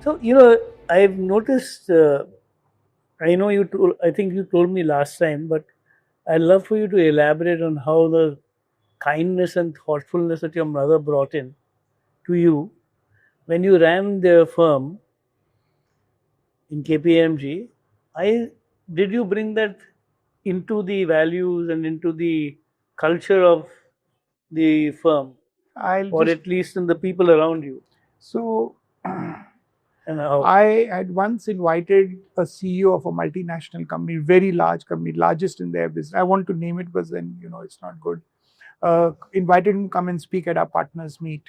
So, I've noticed, I know I think you told me last time, but I'd love for you to elaborate on how the kindness and thoughtfulness that your mother brought in to you when you ran their firm in KPMG. I Did you bring that into the values and into the culture of the firm, I'll or just at least in the people around you, so and how? I had once invited a CEO of a multinational company, very large company, largest in their business. I want to name it because then it's not good. Invited him to come and speak at our partners meet.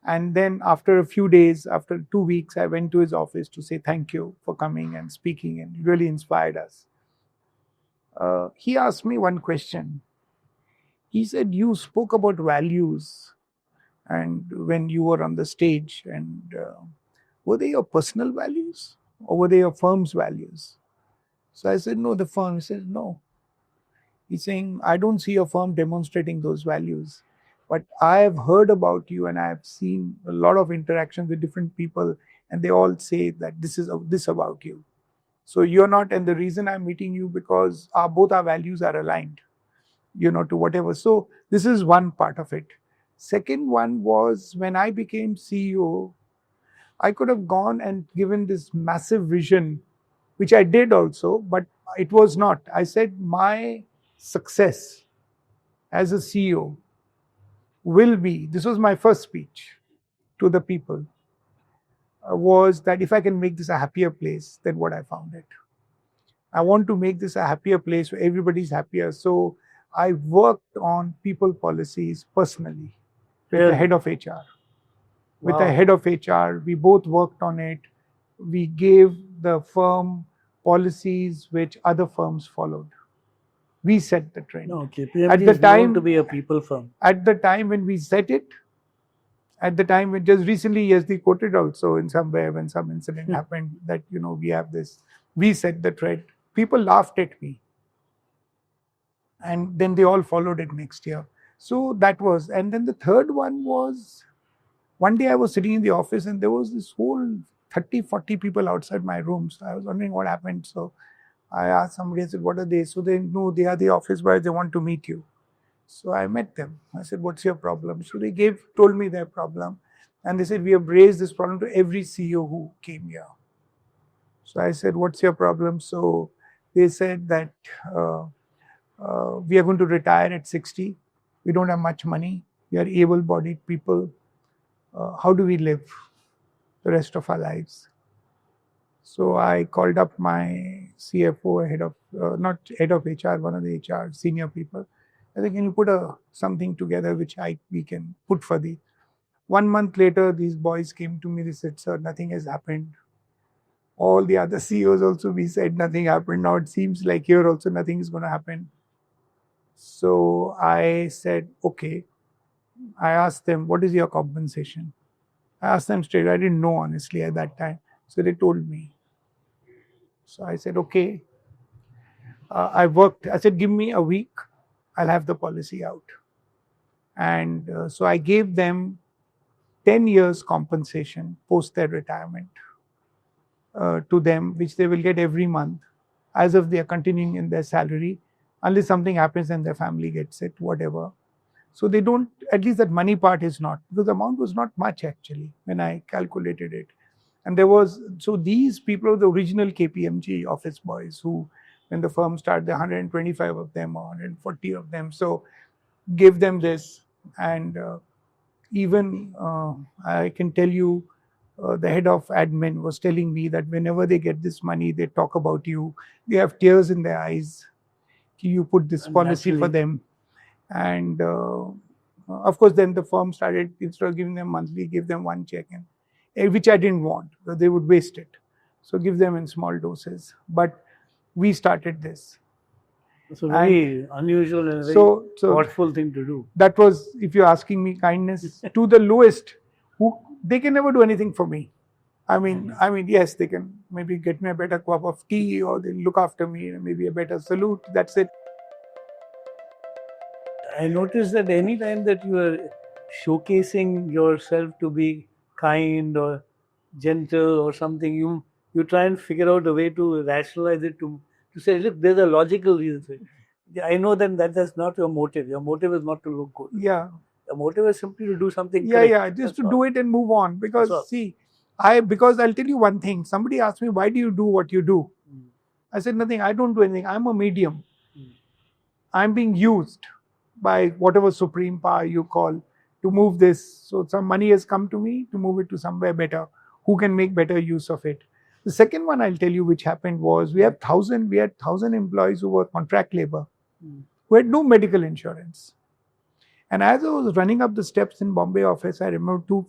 And then after a few days, after 2 weeks, I went to his office to say thank you for coming and speaking, and really inspired us. He asked me one question. He said, "You spoke about values, and when you were on the stage, and were they your personal values or were they your firm's values?" So I said, "No, the firm." He said, "No." He's saying, "I don't see your firm demonstrating those values. But I have heard about you and I have seen a lot of interactions with different people, and they all say that this is this about you. So you're not, and the reason I'm meeting you because both our values are aligned, to whatever." So this is one part of it. Second one was when I became CEO, I could have gone and given this massive vision, which I did also, but it was not. I said my success as a CEO will be, this was my first speech to the people, was that if I can make this a happier place than what I found it. I want to make this a happier place where everybody's happier. So I worked on people policies personally with the Really? head of HR. With the Wow. head of HR, we both worked on it. We gave the firm policies which other firms followed. We set the trend. No, KPMG At the is known to time, be a people firm. at the time when we set it, at the time when just recently, yes, they quoted also in somewhere when some incident happened that we have this, we set the trend. People laughed at me, and then they all followed it next year. So that was, and then the third one was one day I was sitting in the office and there was this whole 30, 40 people outside my room. So I was wondering what happened. So I asked somebody, I said, "What are they?" So they know they are the office boys, they want to meet you. So I met them. I said, "What's your problem?" So they told me their problem. And they said, "We have raised this problem to every CEO who came here." So I said, "What's your problem?" So they said that uh, we are going to retire at 60. We don't have much money. We are able bodied people. How do we live the rest of our lives? So I called up my CFO, head of, not head of HR, one of the HR senior people. I said, "Can you put something together which we can put for the..." 1 month later, these boys came to me. They said, "Sir, nothing has happened." All the other CEOs also, we said nothing happened. Now it seems like here also nothing is going to happen. So I said, "Okay." I asked them, "What is your compensation?" I asked them straight. I didn't know honestly at that time. So they told me. So I said, "Okay." I worked. I said, "Give me a week. I'll have the policy out." And so I gave them 10 years compensation post their retirement to them, which they will get every month as if they are continuing in their salary, unless something happens and their family gets it, whatever. So they don't, at least that money part is not, because the amount was not much actually when I calculated it. And there was, so these people are the original KPMG office boys who, when the firm started, there 125 of them or 140 of them. So gave them this. And even I can tell you, the head of admin was telling me that whenever they get this money, they talk about you. They have tears in their eyes. You put this And policy for naturally, them. And of course, then the firm started, instead of giving them monthly, give them one check, and which I didn't want because they would waste it. So give them in small doses. But we started this. it's a And very unusual and a very so thoughtful thing to do. that was, if you're asking me, kindness to the lowest, who they can never do anything for me. I mean, yes, they can maybe get me a better cup of tea, or they look after me, maybe a better salute. That's it. I noticed that any time that you are showcasing yourself to be kind or gentle or something, you try and figure out a way to rationalize it to say, look, there's a logical reason for it. Yeah, I know that's not your motive. Your motive is not to look good. Yeah. Your motive is simply to do something Yeah, correct. yeah, just That's to all. do it and move on. That's Because all. see, because I'll tell you one thing. Somebody asked me, why do you do what you do? Mm. I said, nothing. I don't do anything. I'm a medium. Mm. I'm being used by whatever supreme power you call to move this. So some money has come to me to move it to somewhere better. Who can make better use of it? The second one I'll tell you, which happened was we had 1,000 employees who were contract labor, Mm. who had no medical insurance. And as I was running up the steps in Bombay office, I remember two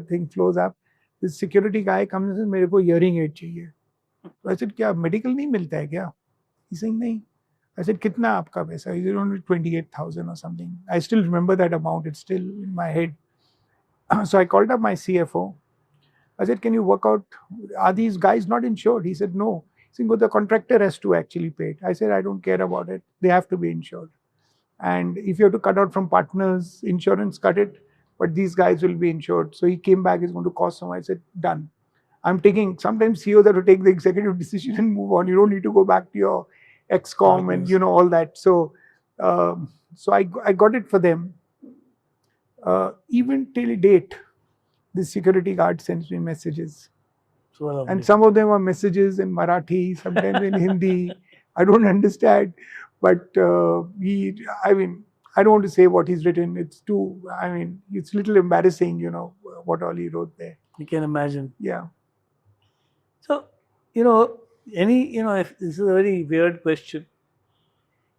thing flows up. This security guy comes and says, "मेरे को hearing aid चाहिए." So I said, "क्या medical नहीं मिलता है क्या?" He's saying, "नहीं." I said, "कितना आपका पैसा?" He said, "only 28,000 or something." I still remember that amount. It's still in my head. So I called up my CFO. I said, "Can you work out? Are these guys not insured?" He said, "No." He said, "Well, the contractor has to actually pay it." I said, "I don't care about it. They have to be insured. And if you have to cut out from partners insurance, cut it. But these guys will be insured." So he came back, it's going to cost some. I said, "Done." I'm taking, sometimes CEOs have to take the executive decision and move on. You don't need to go back to your excom and all that. So I got it for them. Even till date, the security guard sends me messages. So And some of them are messages in Marathi, sometimes in Hindi. I don't understand, but I don't want to say what he's written. It's it's a little embarrassing, what all he wrote there. you can imagine. Yeah. So, if this is a very weird question.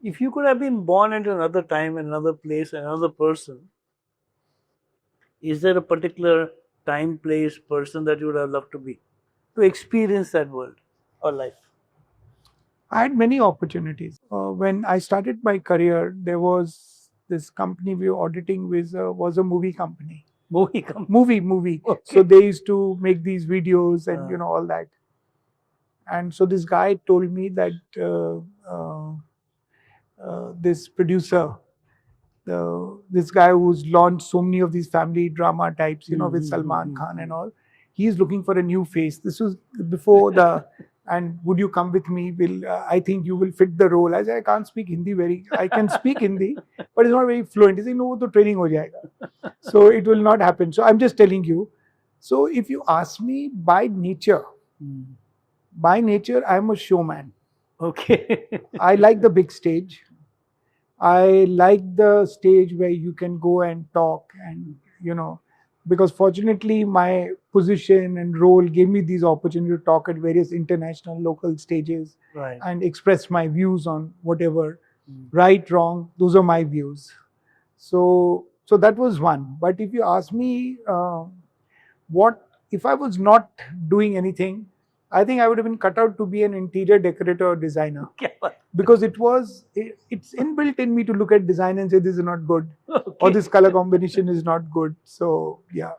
If you could have been born into another time, another place, another person, is there a particular time, place, person that you would have loved to be? To experience that world or life? I had many opportunities. When I started my career, there was this company we were auditing was a movie company. Movie company. Movie. Okay. So they used to make these videos and all that. And so this guy told me that this producer, this guy who's launched so many of these family drama types, with Salman Khan and all, he's looking for a new face. This was before and would you come with me? I think you will fit the role. I said, I can't speak Hindi I can speak Hindi, but it's not very fluent. He said, no, to training ho jayega. So it will not happen. So I'm just telling you. So if you ask me by nature, I'm a showman. Okay. I like the big stage. I like the stage where you can go and talk and, because fortunately my position and role gave me these opportunities to talk at various international, local stages, Right. and express my views on whatever, right, wrong, those are my views. So that was one. But if you ask me, what if I was not doing anything, I think I would have been cut out to be an interior decorator or designer. Because it's inbuilt in me to look at design and say this is not good, or this color combination is not good. So yeah.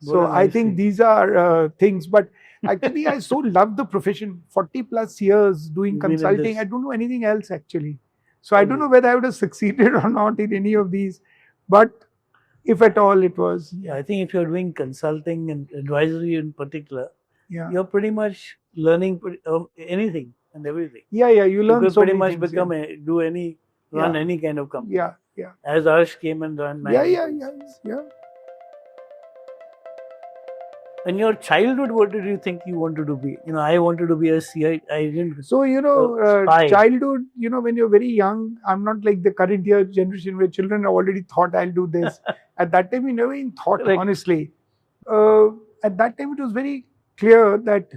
So I think these are things. But actually, I so love the profession. 40 plus years doing consulting. I don't know anything else actually. So I don't know whether I would have succeeded or not in any of these. But if at all, it was. Yeah, I think if you're doing consulting and advisory in particular, Yeah. you're pretty much learning anything and everything. Yeah. You learn could so pretty many much things, run any kind of company. Yeah. As Arsh came and ran my Yeah. In your childhood, what did you think you wanted to be? I wanted to be a CI. I didn't. So, spy. childhood, when you're very young, I'm not like the current year generation where children have already thought I'll do this. At that time, we never even thought, Correct. honestly. At that time, it was very clear that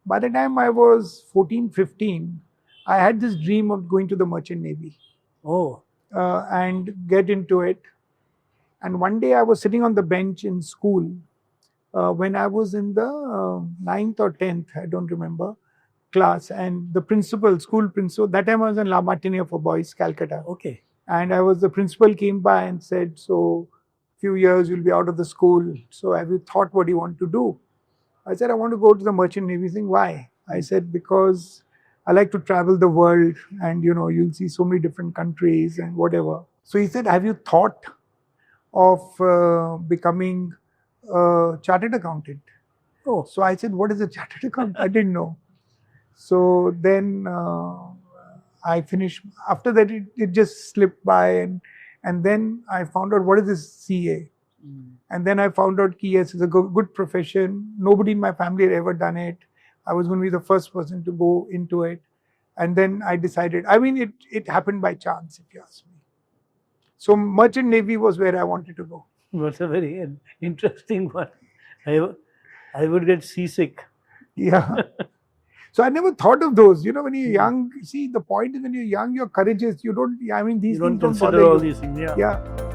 by the time I was 14, 15, I had this dream of going to the Merchant Navy. Oh. And get into it. And one day I was sitting on the bench in school when I was in the 9th or 10th, I don't remember, class. And the school principal, that time I was in La Martiniere for Boys, Calcutta. Okay. And the principal came by and said, so few years you'll be out of the school. So have you thought what you want to do? I said, I want to go to the Merchant Navy. Saying, why? I said, because I like to travel the world and, you'll see so many different countries and whatever. So he said, have you thought of becoming a chartered accountant? Oh, So I said, what is a chartered accountant? I didn't know. So then I finished. After that, it just slipped by, and then I found out what is this CA. And then I found out yes, it's a good profession. Nobody in my family had ever done it. I was going to be the first person to go into it. And then I decided, I mean, it happened by chance, if you ask me. So Merchant Navy was where I wanted to go. that's a very interesting one. I would get seasick. Yeah. So I never thought of those. You know, when you're young, see, the point is when you're young, you're courageous. You don't, I mean, these You don't things don't consider bother all you. these things. Yeah. Yeah.